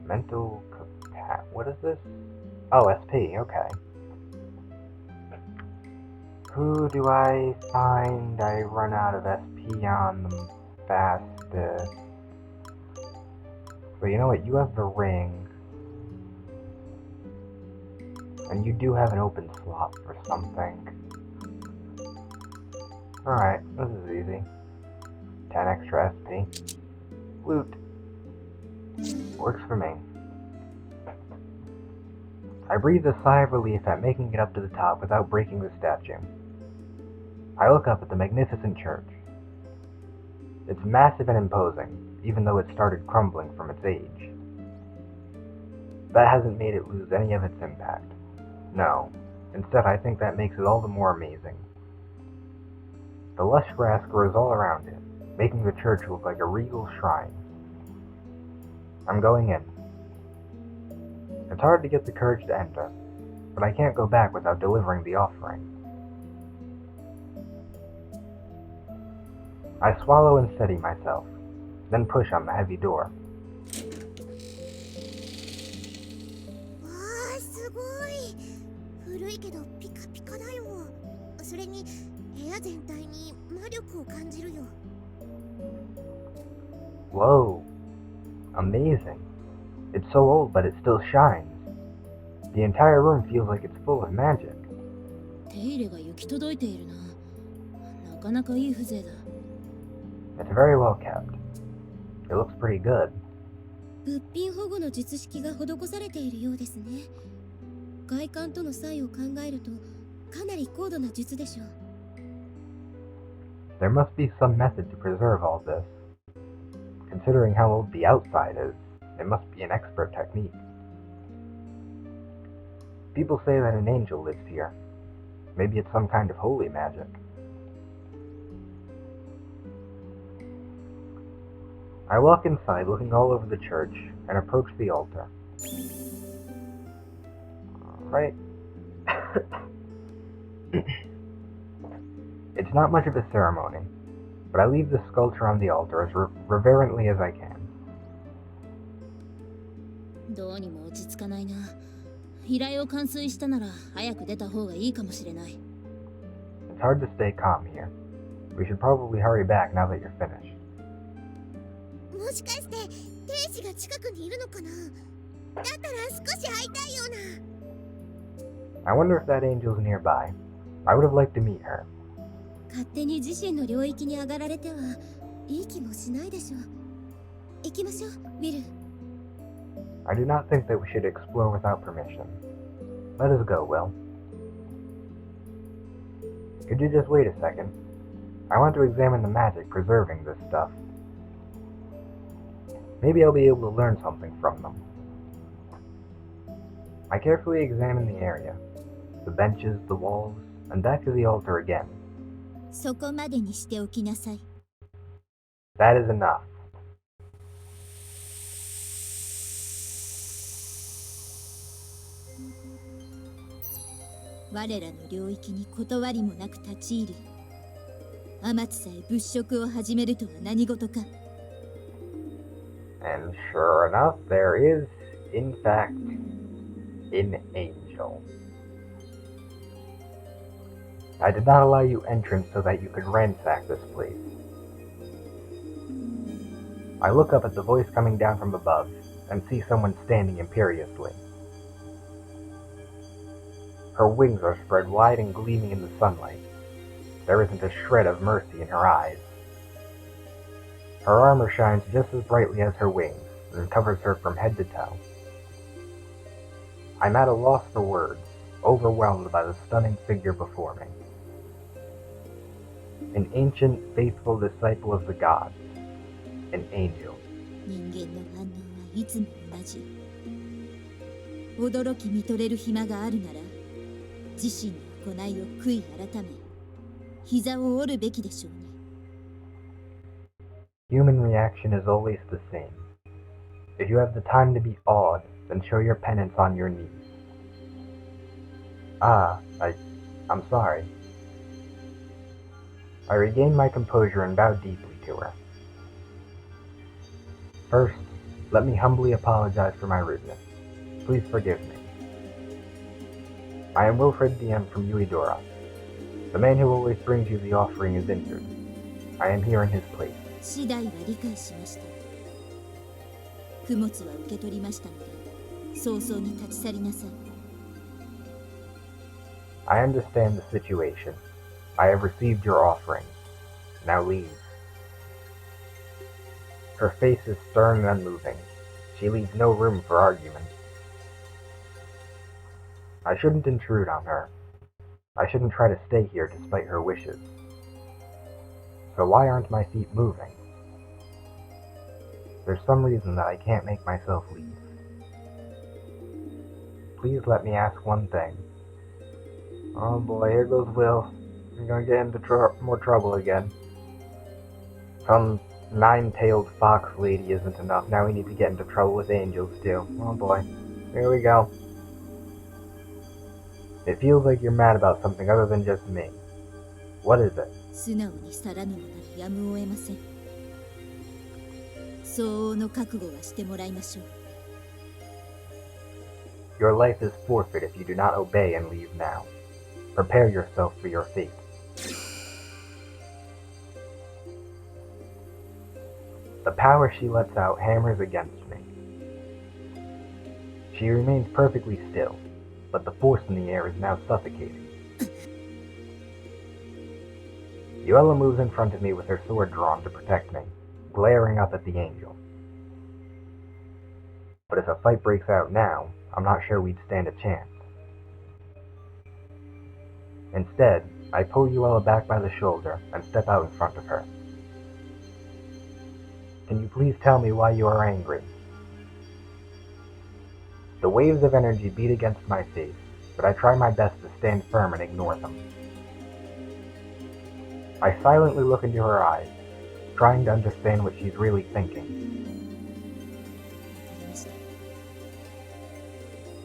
Mental what is this? Oh, SP, okay. Who do I find I run out of SP on the fastest? But you know what, you have the ring. And you do have an open slot for something. Alright, this is easy. 10 extra SP. Loot. Works for me. I breathe a sigh of relief at making it up to the top without breaking the statue. I look up at the magnificent church. It's massive and imposing, even though it started crumbling from its age. That hasn't made it lose any of its impact. No. Instead, I think that makes it all the more amazing. The lush grass grows all around it, making the church look like a regal shrine. I'm going in. It's hard to get the courage to enter, but I can't go back without delivering the offering. I swallow and steady myself, then push on the heavy door. Whoa! Amazing! It's so old, but it still shines. The entire room feels like it's full of magic. It's very well kept. It looks pretty good. There must be some method to preserve all this. Considering how old the outside is, it must be an expert technique. People say that an angel lives here. Maybe it's some kind of holy magic. I walk inside, looking all over the church, and approach the altar. Alright. It's not much of a ceremony, but I leave the sculpture on the altar as reverently as I can. It's hard to stay calm here. We should probably hurry back now that you're finished. I wonder if that angel's nearby. I would have liked to meet her. I do not think that we should explore without permission. Let us go, Will. Could you just wait a second? I want to examine the magic preserving this stuff. Maybe I'll be able to learn something from them. I carefully examine the area, the benches, the walls, and back to the altar again. That is enough. And sure enough, there is, in fact, an angel. I did not allow you entrance so that you could ransack this place. I look up at the voice coming down from above and see someone standing imperiously. Her wings are spread wide and gleaming in the sunlight. There isn't a shred of mercy in her eyes. Her armor shines just as brightly as her wings and covers her from head to toe. I'm at a loss for words, overwhelmed by the stunning figure before me. An ancient, faithful disciple of the gods. An angel. Human reaction is always the same. If you have the time to be awed, then show your penance on your knees. I'm sorry. I regained my composure and bowed deeply to her. First, Let me humbly apologize for my rudeness. Please forgive me. I am Wilfred DM from Uedora. The man who always brings you the offering is injured. I am here in his place. 次第は理解しました。供物は受け取りましたので、早々に立ち去りなさい。I understand the situation. I have received your offering. Now leave. Her face is stern and unmoving. She leaves no room for argument. I shouldn't intrude on her. I shouldn't try to stay here despite her wishes. So why aren't my feet moving? There's some reason that I can't make myself leave. Please let me ask one thing. Oh boy, here goes Will. I'm gonna get into more trouble again. Some nine-tailed fox lady isn't enough. Now we need to get into trouble with angels too. Oh boy. Here we go. It feels like you're mad about something other than just me. What is it? 素直に去らぬのならやむを得ません。相応の覚悟はしてもらいましょう。Your life is forfeit if you do not obey and leave now. Prepare yourself for your fate. The power she lets out hammers against me. She remains perfectly still, but the force in the air is now suffocating. Yuella moves in front of me with her sword drawn to protect me, glaring up at the angel. But if a fight breaks out now, I'm not sure we'd stand a chance. Instead, I pull Yuella back by the shoulder and step out in front of her. Can you please tell me why you are angry? The waves of energy beat against my face, but I try my best to stand firm and ignore them. I silently look into her eyes, trying to understand what she's really thinking.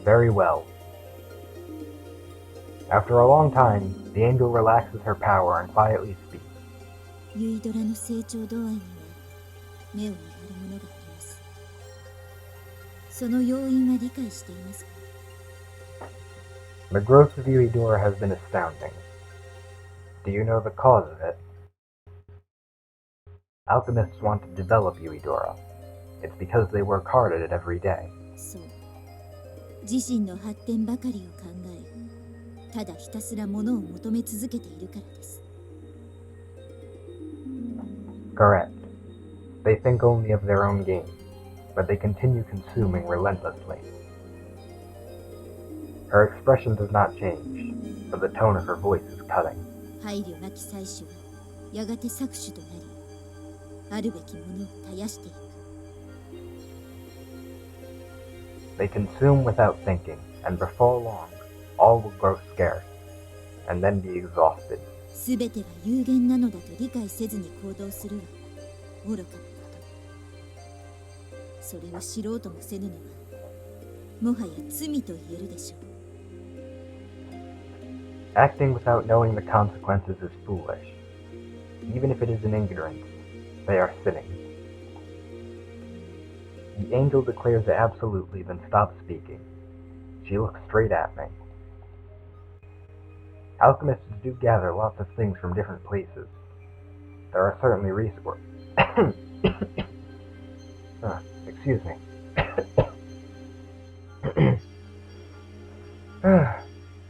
Very well. After a long time, the angel relaxes her power and quietly speaks. ユイドラの成長度合いには目を見張るものがあります。その要因は理解していますか？ The growth of Uedora has been astounding. Do you know the cause of it? Alchemists want to develop Uedora. It's because they work hard at it every day. そう。自身の発展ばかりを考え、ただひたすらものを求め続けているからです。Correct. They think only of their own gain, but they continue consuming relentlessly. Her expression does not change, but the tone of her voice is cutting. 配慮なき採取はやがて搾取となり、あるべきものを絶やしていく。They consume without thinking, and before long, all will grow scarce, and then be exhausted. すべては有限なのだと理解せずに行動するは愚かなこと。それを知ろうともせぬのは、もはや罪と言えるでしょう。Acting without knowing the consequences is foolish. Even if it is in ignorance, they are sinning. The angel declares it absolutely, then stops speaking. She looks straight at me. Alchemists do gather lots of things from different places. There are certainly resources. Excuse me.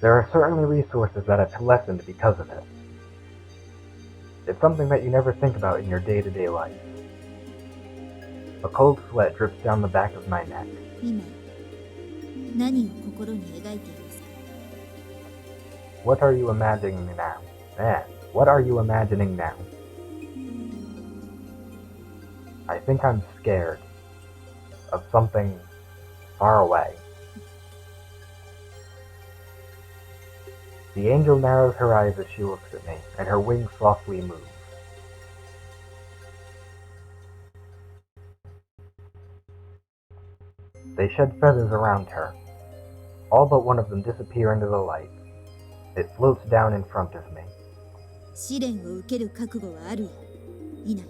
There are certainly resources that have lessened because of it. It's something that you never think about in your day-to-day life. A cold sweat drips down the back of my neck. 今、何を心に描いていますか？ What are you imagining now? What are you imagining now? I think I'm scared of something far away. The angel narrows her eyes as she looks at me, and her wings softly move. They shed feathers around her. All but one of them disappear into the light. It floats down in front of me. 試練を受ける覚悟はあるや否や。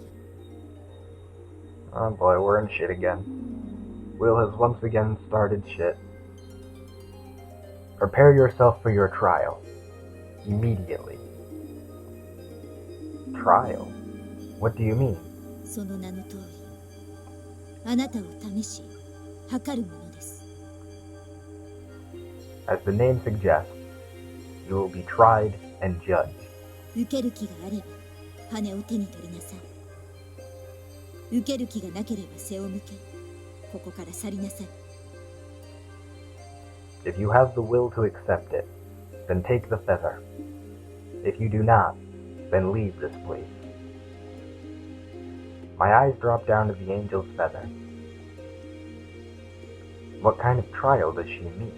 Oh boy, we're in shit again. Will has once again started shit. Prepare yourself for your trial. Immediately. Trial? What do you mean? その名の通り、あなたを試し、測るものです。As the name suggests, you will be tried and judged. 受ける気があれば、羽を手に取りなさい。受ける気がなければ背を向け、ここから去りなさい。If you have the will to accept it, then take the feather. If you do not, then leave this place. My eyes drop down to the angel's feather. What kind of trial does she mean?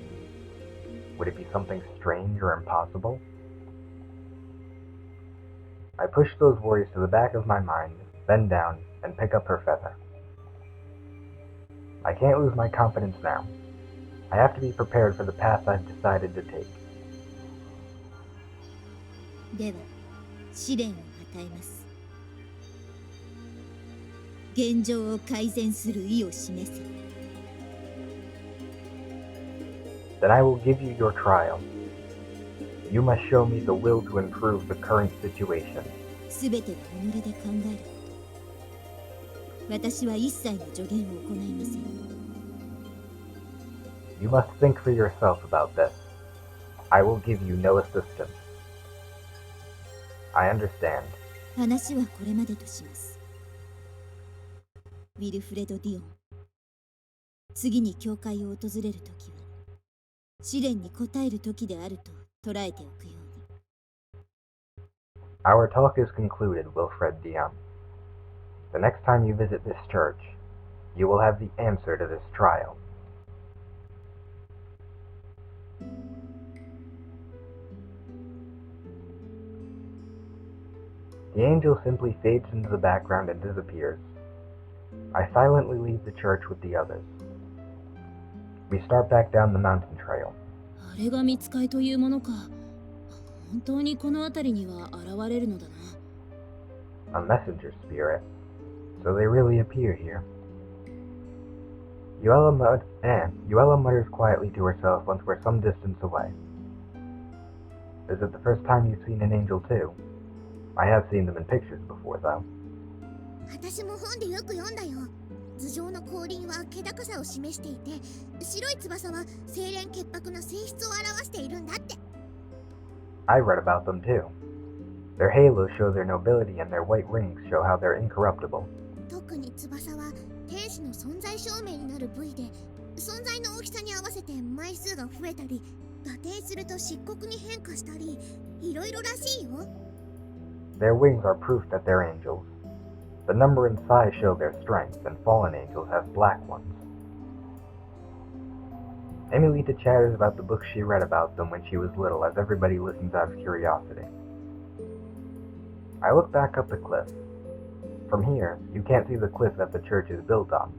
Would it be something strange or impossible? I push those worries to the back of my mind, bend down, and pick up her feather. I can't lose my confidence now. I have to be prepared for the path I've decided to take. では、試練を与えます。現状を改善する意を示せ。Then I will give you your trial. You must show me the will to improve the current situation. すべては己で考えること。私は一切の助言を行いません。You must think for yourself about this. I will give you no assistance. I understand. 話はこれまでとします。ウィルフレド・ディオン。次に教会を訪れるときは、試練に応えるときであると捉えておくように。Our talk is concluded, Wilfred Dion. The next time you visit this church, you will have the answer to this trial. The angel simply fades into the background and disappears. I silently leave the church with the others. We start back down the mountain trail. あれが見つかいというものか。本当にこの辺りには現れるのだな。A messenger spirit. So they really appear here. Yuela mutters quietly to herself once we're some distance away. Is it the first time you've seen an angel too? I have seen them in pictures before, though. 私も本でよく読んだよ。頭上の降臨は気高さを示していて、白い翼は清廉潔白の性質を表しているんだって。I read about them too. Their halos show their nobility and their white rings show how they're incorruptible. 特に翼は天使の存在証明になる部位で、存在の大きさに合わせて枚数が増えたり、打点すると漆黒に変化したり、いろいろらしいよ。Their wings are proof that they're angels. The number and size show their strength, and fallen angels have black ones. Emilita chatters about the books she read about them when she was little, as everybody listens out of curiosity. I look back up the cliff. From here, you can't see the cliff that the church is built on.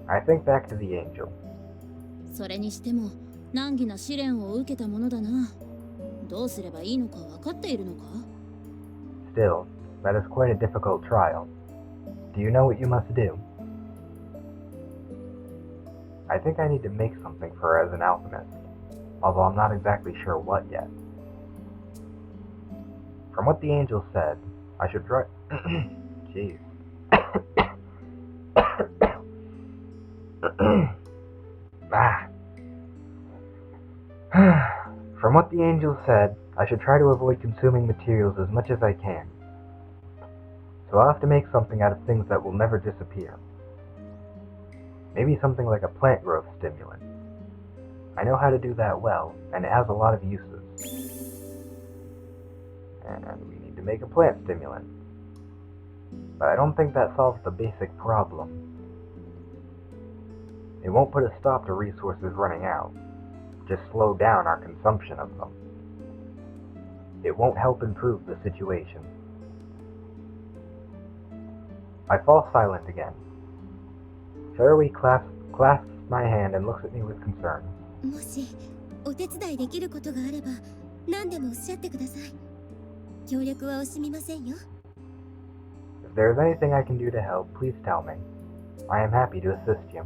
I think back to the angel. それにしても難儀な試練を受けたものだな。どうすればいいのか分かっているのか？ Still, that is quite a difficult trial. Do you know what you must do? I think I need to make something for her as an alchemist, although I'm not exactly sure what yet. From what the angel said, I should try... Jeez. From what the angel said, I should try to avoid consuming materials as much as I can. So I'll have to make something out of things that will never disappear. Maybe something like a plant growth stimulant. I know how to do that well, and it has a lot of uses. And we need to make a plant stimulant. But I don't think that solves the basic problem. It won't put a stop to resources running out, just slow down our consumption of them. It won't help improve the situation. I fall silent again. Fairway clasps my hand and looks at me with concern. もしお手伝いできることがあれば、何でもおっしゃってください。協力は惜しみませんよ。If there is anything I can do to help, please tell me. I am happy to assist you.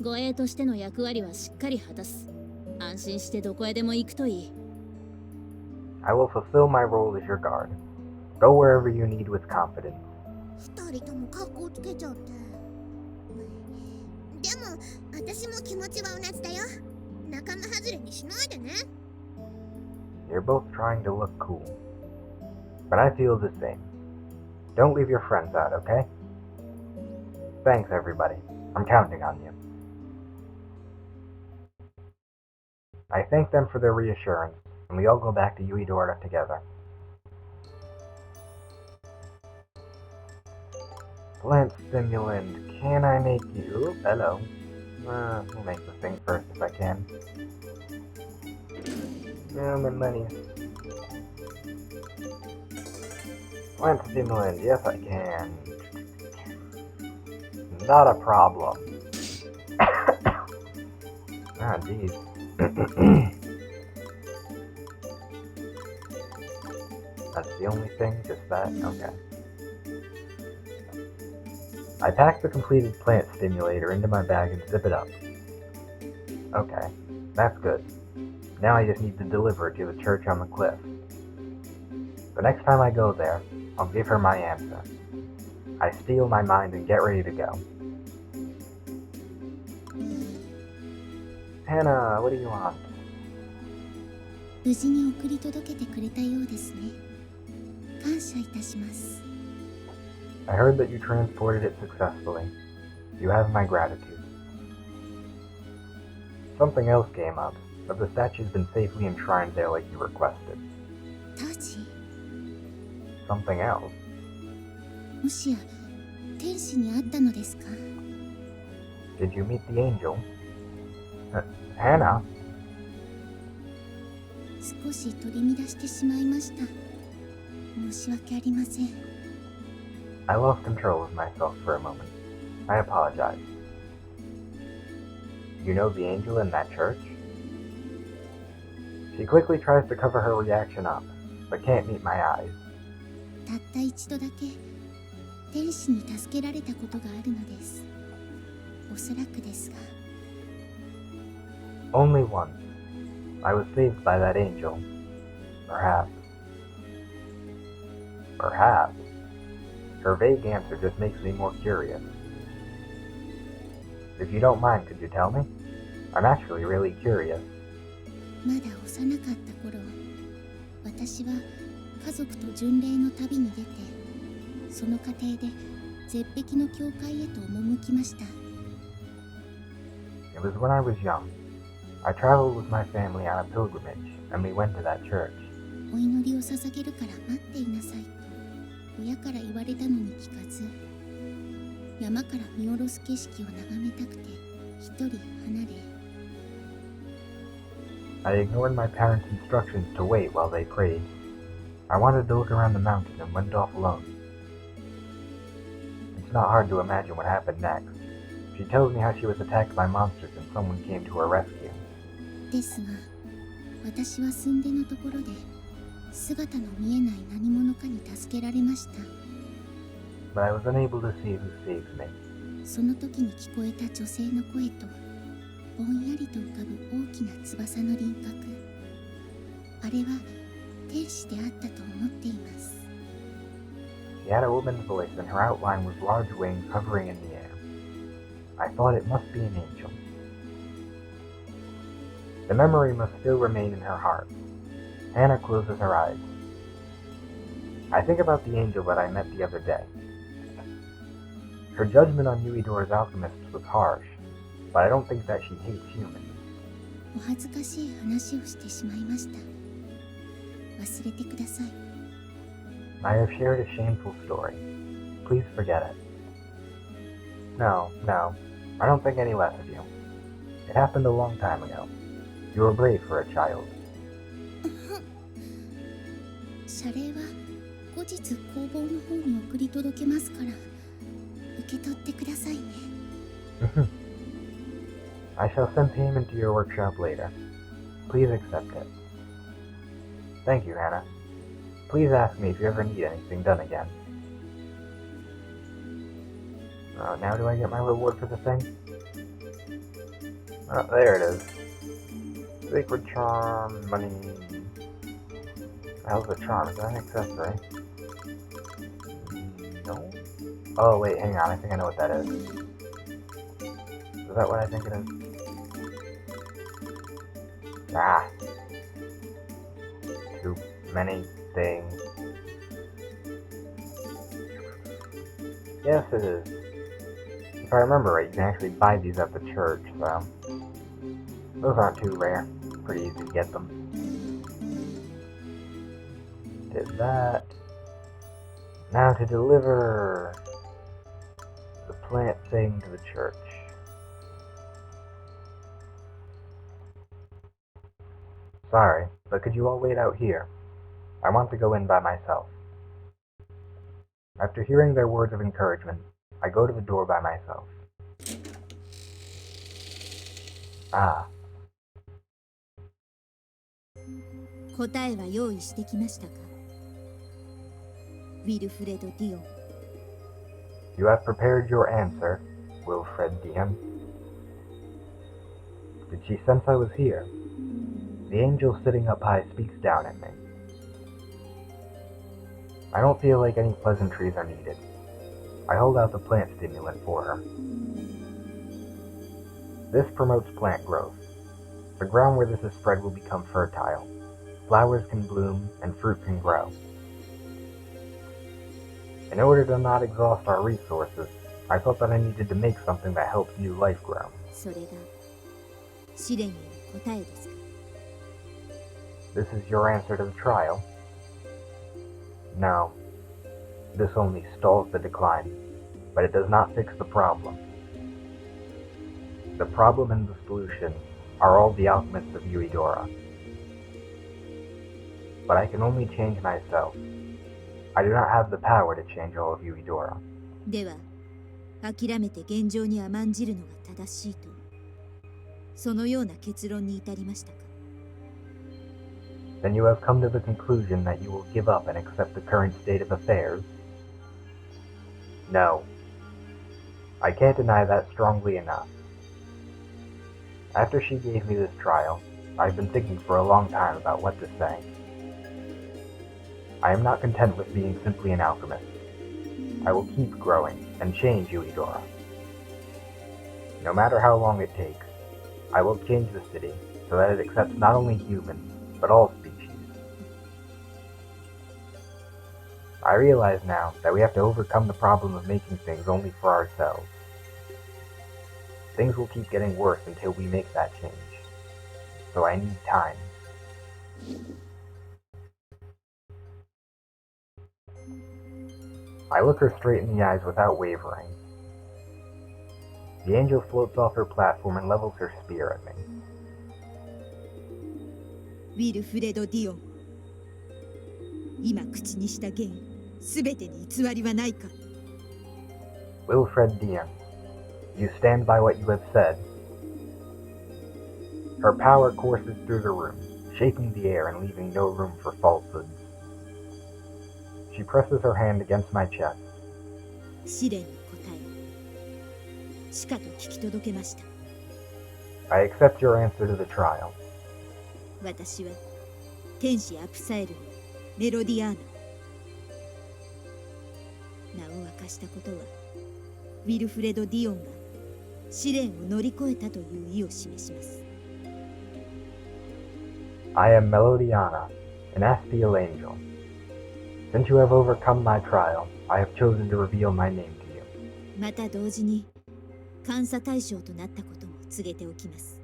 護衛としての役割はしっかり果たす。安心してどこへでも行くといい。I will fulfill my role as your guard. Go wherever you need with confidence. 二人とも格好つけちゃって。でも私も気持ちは同じだよ。仲間外れにしないでね。You're both trying to look cool. But I feel the same. Don't leave your friends out, okay? Thanks, everybody. I'm counting on you. I thank them for their reassurance, and we all go back to Uedora together. Plant stimulant, can I make you? Hello. We'll make this thing first if I can. My money. Plant stimulant, yes I can. Not a problem. Ah, jeez. That's the only thing? Just that? Okay. I pack the completed plant stimulator into my bag and zip it up. Okay, that's good. Now I just need to deliver it to the church on the cliff. The next time I go there, I'll give her my answer. I steel my mind and get ready to go. Hannah, what do you want? 無事に送り届けてくれたようですね。感謝いたします。I heard that you transported it successfully. You have my gratitude. Something else came up, but the statue's been safely enshrined there like you requested. 当時、Something else? もしや天使に会ったのですか？ Did you meet the angel? Hannah? 少し取り乱してしまいました。申し訳ありません。I lost control of myself for a moment. I apologize. You know the angel in that church? She quickly tries to cover her reaction up, but can't meet my eyes. たった一度だけ天使に助けられたことがあるのです。おそらくですが。Only once. I was saved by that angel. Perhaps. Perhaps. Her vague answer just makes me more curious. If you don't mind, could you tell me? I'm actually really curious. まだ幼かった頃、私は家族と巡礼の旅に出て、その過程で絶壁の教会へと赴きました。It was when I was young. I traveled with my family on a pilgrimage, and we went to that church. お祈りを捧げるから待っていなさいと親から言われたのに聞かず、山から見下ろす景色を眺めたくて一人離れ、I ignored my parents' instructions to wait while they prayed. I wanted to look around the mountain and went off alone. It's not hard to imagine what happened next. She tells me how she was attacked by monsters and someone came to her rescue. ですが、私は住んでのところで姿の見えない何者かに助けられました。 But I was unable to see who saved me. その時に聞こえた女性の声とぼんやりと浮かぶ大きな翼の輪郭、あれは天使であったと思っています。 She had a woman's voice and her outline was large wings hovering in the air. I thought it must be an angel. The memory must still remain in her heart. Hannah closes her eyes. I think about the angel that I met the other day. Her judgment on Uedora's alchemists was harsh, but I don't think that she hates humans. お恥ずかしい話をしてしまいました。忘れてください。 I have shared a shameful story. Please forget it. No, I don't think any less of you. It happened a long time ago. You were brave for a child. 謝礼は後日工房の方に送り届けますから受け取ってくださいね。I shall send payment to your workshop later. Please accept it. Thank you, Hannah. Please ask me if you ever need anything done again. Now do I get my reward for the thing? Oh, there it is. Sacred charm, money. How's the charm? Is that an accessory? No. Oh wait, hang on. I think I know what that is. Is that what I think it is? Ah. Too many things. Yes, it is. If I remember right, you can actually buy these at the church, so those aren't too rare. Pretty easy to get them. Did that. Now to deliver the plant thing to the church. Sorry, but could you all wait out here? I want to go in by myself. After hearing their words of encouragement, I go to the door by myself. Ah. 答えは用意してきましたか？ウィルフレド・ディオン。 You have prepared your answer, Wilfred Diem. Did she sense I was here? The angel sitting up high speaks down at me. I don't feel like any pleasantries are needed. I hold out the plant stimulant for her. This promotes plant growth. The ground where this is spread will become fertile. Flowers can bloom and fruit can grow. In order to not exhaust our resources, I felt that I needed to make something that helps new life grow. それが試練への答えですか？ This is your answer to the trial? No. This only stalls the decline, but it does not fix the problem. The problem and the solution are all the alchemists of Yuidora. But I can only change myself. I do not have the power to change all of Yuidora. では諦めて現状に甘んじるのが正しいとそのような結論に至りましたか？ Then you have come to the conclusion that you will give up and accept the current state of affairs? No. I can't deny that strongly enough. After she gave me this trial, I've been thinking for a long time about what to say. I am not content with being simply an alchemist. I will keep growing and change Yuidora. No matter how long it takes, I will change the city so that it accepts not only humans, but all species. I realize now that we have to overcome the problem of making things only for ourselves. Things will keep getting worse until we make that change. So I need time. I look her straight in the eyes without wavering. The angel floats off her platform and levels her spear at me. ウィルフレド・ディオン、今口にした言すべてに偽りはないか？ Wilfred Diem, you stand by what you have said. Her power courses through the room, shaping the air and leaving no room for falsehoods. She presses her hand against my chest. 試練の答えしかと聞き届けました。 I accept your answer to the trial. 私は天使アプサエルのメロディアーナ。名を明かしたことはウィルフレド・ディオンが試練を乗り越えたという意を示します。 I am Melodiana, an Aspial angel. Since you have overcome my trial, I have chosen to reveal my name to you. また同時に監査対象となったことも告げておきます。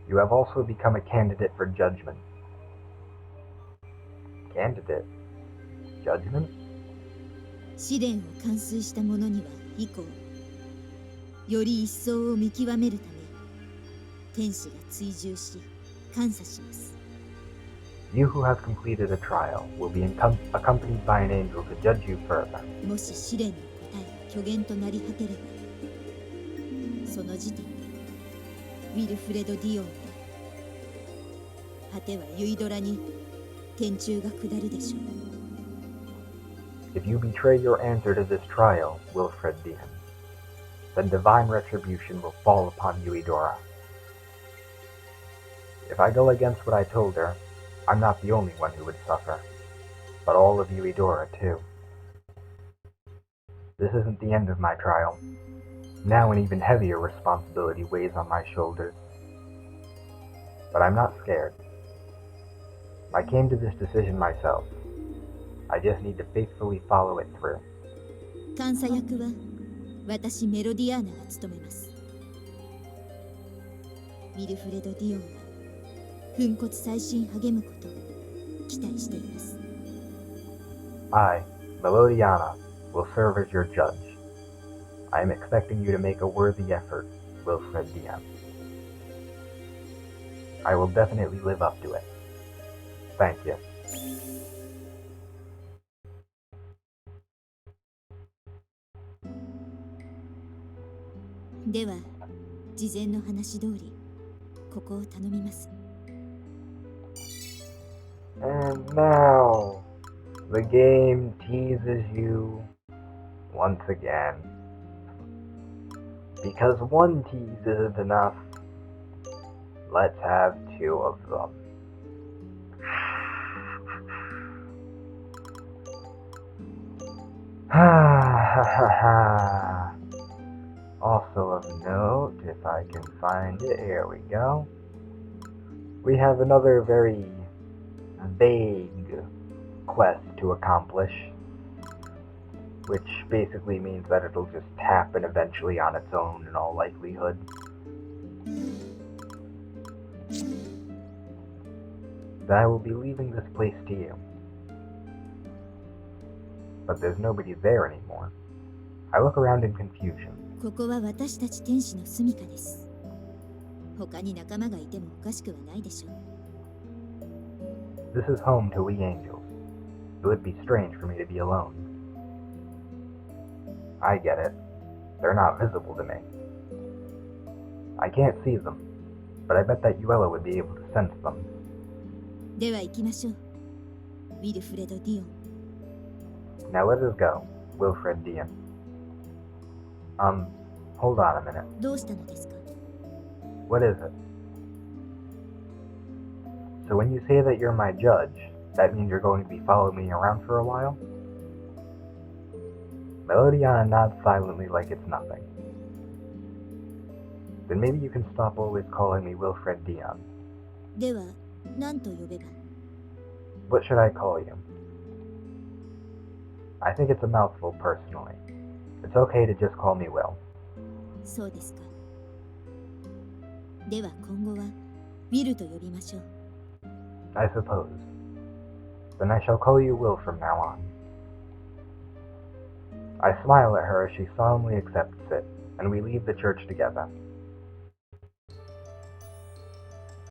You have also become a candidate for judgment. Candidate? Judgment? 試練を完遂した者には以降より一層を見極めるため天使が追従し監査します。 You who have completed a trial will be accompanied by an angel to judge you further. もし試練の答えが虚言となり果てればその時点でウィルフレド・ディオンは果てはユイドラに天柱が下るでしょう。 If you betray your answer to this trial, Wilfred Diem, then divine retribution will fall upon Yuidora. If I go against what I told her, I'm not the only one who would suffer, but all of Yuidora too. This isn't the end of my trial. Now an even heavier responsibility weighs on my shoulders. But I'm not scared. I came to this decision myself. I just need to faithfully follow it through. 監査役は私メロディアーナが務めます。ウィルフレド・ディオンが粉骨細心励むことを期待しています。I, Melodiana, will serve as your judge. I am expecting you to make a worthy effort, Wilfred Dion. I will definitely live up to it. Thank you. では、事前の話通り、ここを頼みます。And now, the game teases you once again. Because one tease isn't enough, let's have two of them. Also of note, if I can find it, here we go. We have another very vague quest to accomplish, which basically means that it'll just happen eventually on its own in all likelihood. That I will be leaving this place to you. But there's nobody there anymore. I look around in confusion. ここは私たち天使の住処です。他に仲間がいてもおかしくはないでしょう。This is home to we angels. It would be strange for me to be alone. I get it. They're not visible to me. I can't see them, but I bet that Yuella would be able to sense them. では行きましょう。ウィルフレド・ディオン。Now let us go, Wilfred Dion. Hold on a minute. どうしたのですか？ What is it? So when you say that you're my judge, that means you're going to be following me around for a while? Melodiana nods silently like it's nothing. Then maybe you can stop always calling me Wilfred Dion. では、何と呼べば？ What should I call you? I think it's a mouthful personally. It's okay to just call me Will. そうですか。では今後はウィルと呼びましょう。I suppose. Then I shall call you Will from now on. I smile at her as she solemnly accepts it, and we leave the church together.